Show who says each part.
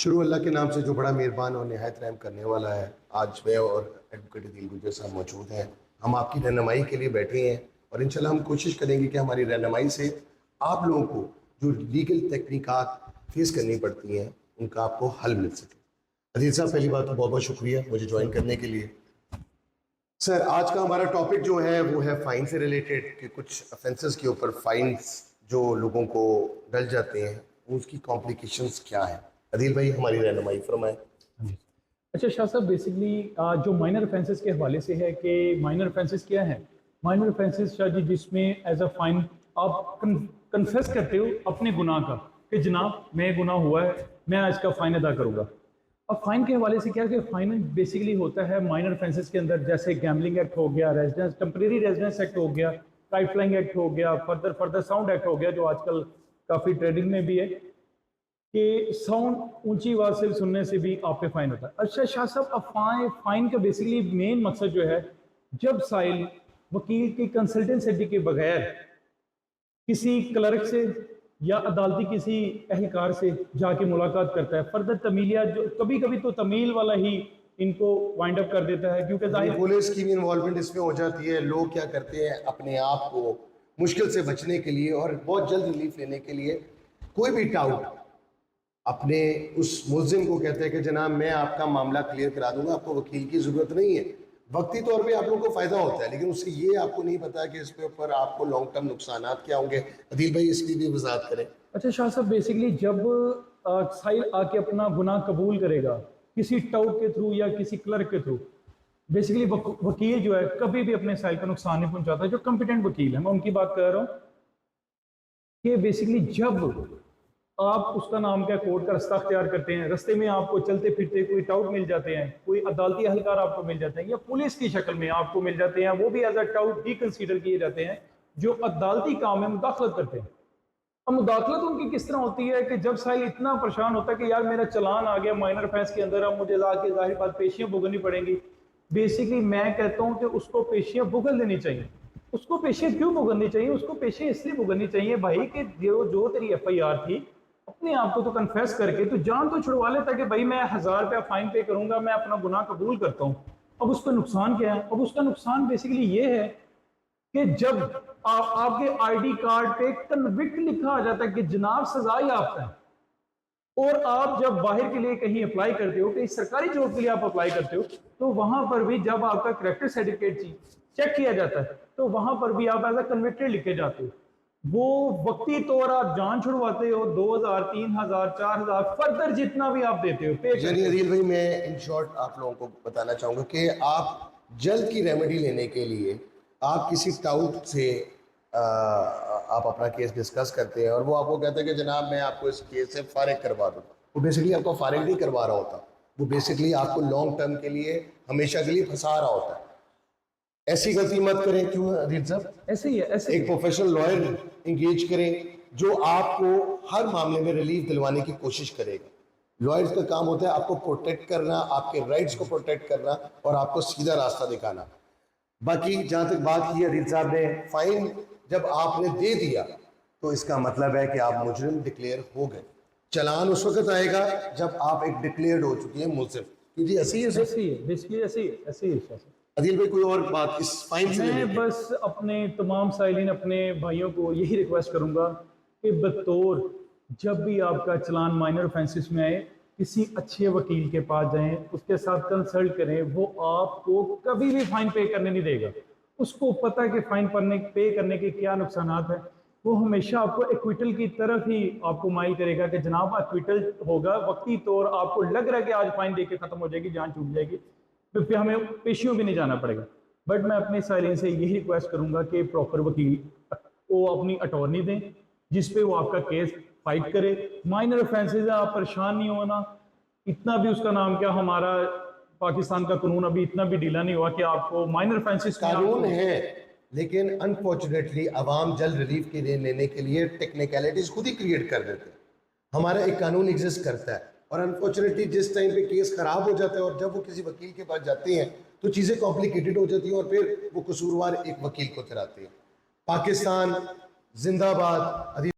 Speaker 1: شروع اللہ کے نام سے جو بڑا مہربان اور نہایت رحم کرنے والا ہے. آج میں اور ایڈوکیٹ عدیل گجر صاحب موجود ہیں. ہم آپ کی رہنمائی کے لیے بیٹھے ہیں اور انشاءاللہ ہم کوشش کریں گے کہ ہماری رہنمائی سے آپ لوگوں کو جو لیگل تکنیکات فیس کرنی پڑتی ہیں ان کا آپ کو حل مل سکے. عدیل صاحب پہلی بات تو بہت بہت شکریہ مجھے جوائن کرنے کے لیے. سر آج کا ہمارا ٹاپک جو ہے وہ ہے فائن سے ریلیٹڈ کہ کچھ افینسز کے اوپر فائنز جو لوگوں کو ڈل جاتے ہیں اس کی کمپلیکیشنز کیا ہیں. عدیل بھائی ہماری رہنمائی فرمائیں.
Speaker 2: اچھا شاہ صاحب، بیسکلی جو مائنر افینسز کے حوالے سے ہے کہ مائنر افینسز کیا ہیں. مائنر افینسز شاہ جی جس میں ایز اے فائن آپ کنفیس کرتے ہو اپنے گناہ کا کہ جناب میں گناہ ہوا ہے، میں اس کا فائن ادا کروں گا. اب فائن کے حوالے سے کیا کہ فائن بیسیکلی ہوتا ہے مائنر افینسز کے اندر، جیسے گیمبلنگ ایکٹ ہو گیا، ریزیڈنس ٹیمپریری ریزیڈنس ایکٹ ہو گیا، کائٹ فلائنگ ایکٹ ہو گیا، فردر ساؤنڈ ایکٹ ہو گیا جو آج کل کافی ٹریڈنگ میں بھی ہے کہ ساؤنڈ اونچی آواز سے سننے سے بھی آپ پہ فائن ہوتا ہے. اچھا شاہ صاحب، اب فائن کا بیسیکلی مین مقصد جو ہے جب سائل وکیل کی کنسلٹنسی کے بغیر کسی کلرک سے یا عدالتی کسی اہلکار سے جا کے ملاقات کرتا ہے، فردر تمیلیہ جو کبھی کبھی تو تمیل والا ہی ان کو وائنڈ اپ کر دیتا ہے کیونکہ ظاہر
Speaker 1: پولیس کی بھی انوالومنٹ اس میں ہو جاتی ہے. لوگ کیا کرتے ہیں اپنے آپ کو مشکل سے بچنے کے لیے اور بہت جلد ریلیف لینے کے لیے کوئی بھی ٹاؤٹ اپنے اس ملزم کو کہتے ہیں کہ جناب میں آپ کا معاملہ کلیئر کرا دوں گا، آپ کو وکیل کی ضرورت نہیں ہے. وقتی طور پہ آپ لوگوں کو فائدہ ہوتا ہے لیکن اس سے یہ آپ کو نہیں پتا کہ اس پہ اوپر آپ کو لانگ ٹرم نقصانات کیا ہوں گے. عدیل بھائی اس کی بھی وضاحت کریں.
Speaker 2: اچھا شاہ صاحب، بیسیکلی جب سائل آ کے اپنا گناہ قبول کرے گا کسی ٹاؤٹ کے تھرو یا کسی کلرک کے تھرو، بیسیکلی وکیل جو ہے کبھی بھی اپنے سائل کو نقصان نہیں پہنچاتا. جو کمپیٹنٹ وکیل ہیں میں ان کی بات کر رہا ہوں کہ بیسیکلی جب آپ اس کا نام کیا کورٹ کا رستہ اختیار کرتے ہیں، رستے میں آپ کو چلتے پھرتے کوئی ٹاؤٹ مل جاتے ہیں، کوئی عدالتی اہلکار آپ کو مل جاتے ہیں یا پولیس کی شکل میں آپ کو مل جاتے ہیں، وہ بھی as a tout he consider کیے جاتے ہیں جو عدالتی کام میں مداخلت کرتے ہیں. اب مداخلت ان کی کس طرح ہوتی ہے کہ جب سائل اتنا پریشان ہوتا ہے کہ یار میرا چلان آ گیا مائنر افینس کے اندر، اب مجھے لا کے ظاہر بات پیشیاں بھگتنی پڑیں گی. بیسیکلی میں کہتا ہوں کہ اس کو پیشیاں بھگت دینی چاہیے. اس کو پیشیاں کیوں بھگتنی چاہیے؟ اس کو پیشیاں اس لیے بھگتنی چاہیے بھائی کہ جو تیری ایف آئی آر تھی اپنے آپ کو تو کنفیس کر کے تو جان تو چھڑوا لیتا کہ بھائی میں 1000 روپیہ فائن پے کروں گا، میں اپنا گناہ قبول کرتا ہوں. اب اس کا نقصان کیا ہے؟ اب اس کا نقصان بیسیکلی یہ ہے کہ جب آپ کے آئی ڈی کارڈ پہ کنوکٹ لکھا آ جاتا ہے کہ جناب سزا یافتہ ہے، اور آپ جب باہر کے لیے کہیں اپلائی کرتے ہو، کہیں سرکاری جاب کے لیے آپ اپلائی کرتے ہو، تو وہاں پر بھی جب آپ کا کریکٹر سرٹیفکیٹ چیک کیا جاتا ہے تو وہاں پر بھی آپ ایز اے کنوکٹڈ لکھے جاتے ہو. وہ وقتی طور آپ جان چھڑواتے ہو 2000 3000 4000 فردر جتنا بھی آپ دیتے ہو پے
Speaker 1: یعنی
Speaker 2: کرتے ہو.
Speaker 1: عدیل بھائی میں ان شارٹ آپ لوگوں کو بتانا چاہوں گا کہ آپ جلد کی ریمیڈی لینے کے لیے آپ کسی ٹاؤٹ سے آپ اپنا کیس ڈسکس کرتے ہیں اور وہ آپ کو کہتا ہے کہ جناب میں آپ کو اس کیس سے فارغ کروا دوں. وہ بیسکلی آپ کو فارغ نہیں کروا رہا ہوتا، وہ بیسکلی آپ کو لانگ ٹرم کے لیے ہمیشہ کے لیے پھنسا رہا ہوتا ہے. ایسی غلطی مت کریں. کیوں عدیل صاحب؟
Speaker 2: ایسے ہی ہے، ایسے
Speaker 1: ایک پروفیشنل لائر انگیج کریں جو آپ کو ہر معاملے میں ریلیف دلوانے کی کوشش کرے گا. لائرز کا کام ہوتا ہے آپ کو پروٹیکٹ کرنا، آپ کے رائٹس کو پروٹیکٹ کرنا اور آپ کو سیدھا راستہ دکھانا. باقی جہاں تک بات کی عدیل صاحب نے، فائن جب آپ نے دے دیا تو اس کا مطلب ہے کہ آپ مجرم ڈکلیئر ہو گئے. چلان اس وقت آئے گا جب آپ ایک ڈکلیئرڈ ہو چکی ہیں ملزم. کیونکہ ایسی ہے سر.
Speaker 2: ایسے ہی ہے، بیسیکلی ایسے ہی ہے، ایسے ہی ہے.
Speaker 1: عدیل بھائی کوئی اور بات اس فائن سے
Speaker 2: میں
Speaker 1: ریلیٹڈ؟
Speaker 2: بس اپنے تمام سائلین اپنے بھائیوں کو یہی ریکویسٹ کروں گا کہ بطور جب بھی آپ کا چلان مائنر افینسز میں آئے کسی اچھے وکیل کے پاس جائیں، اس کے ساتھ کنسلٹ کریں. وہ آپ کو کبھی بھی فائن پے کرنے نہیں دے گا. اس کو پتہ ہے کہ فائن پے کرنے کے کیا نقصانات ہیں. وہ ہمیشہ آپ کو ایکویٹل کی طرف ہی آپ کو مائل کرے گا کہ جناب ایکویٹل ہوگا، وقتی طور آپ کو لگ رہا ہے کہ آج فائن دے کے ختم ہو جائے گی، جان چھوٹ جائے گی، پھر ہمیں پیشیوں بھی نہیں جانا پڑے گا. بٹ میں اپنے سائلین سے یہی ریکویسٹ کروں گا کہ پراپر وکیل وہ اپنی اٹارنی دیں جس پہ وہ آپ کا کیس فائٹ کرے. مائنر افینسز ہے، آپ پریشان نہیں ہونا. اتنا بھی اس کا نام کیا، ہمارا پاکستان کا قانون ابھی اتنا بھی ڈھیلا نہیں ہوا کہ آپ کو مائنر افینسز
Speaker 1: قانون ہے لیکن انفارچونیٹلی عوام جلد ریلیف کے لینے کے لیے ٹیکنیکلٹیز خود ہی کریٹ کر دیتے ہیں. ہمارا ایک قانون ایگزسٹ کرتا ہے اور انفارچونیٹلی جس ٹائم پہ کیس خراب ہو جاتا ہے اور جب وہ کسی وکیل کے پاس جاتے ہیں تو چیزیں کمپلیکیٹڈ ہو جاتی ہیں اور پھر وہ قصوروار ایک وکیل کو ٹھہراتے ہیں. پاکستان زندہ باد.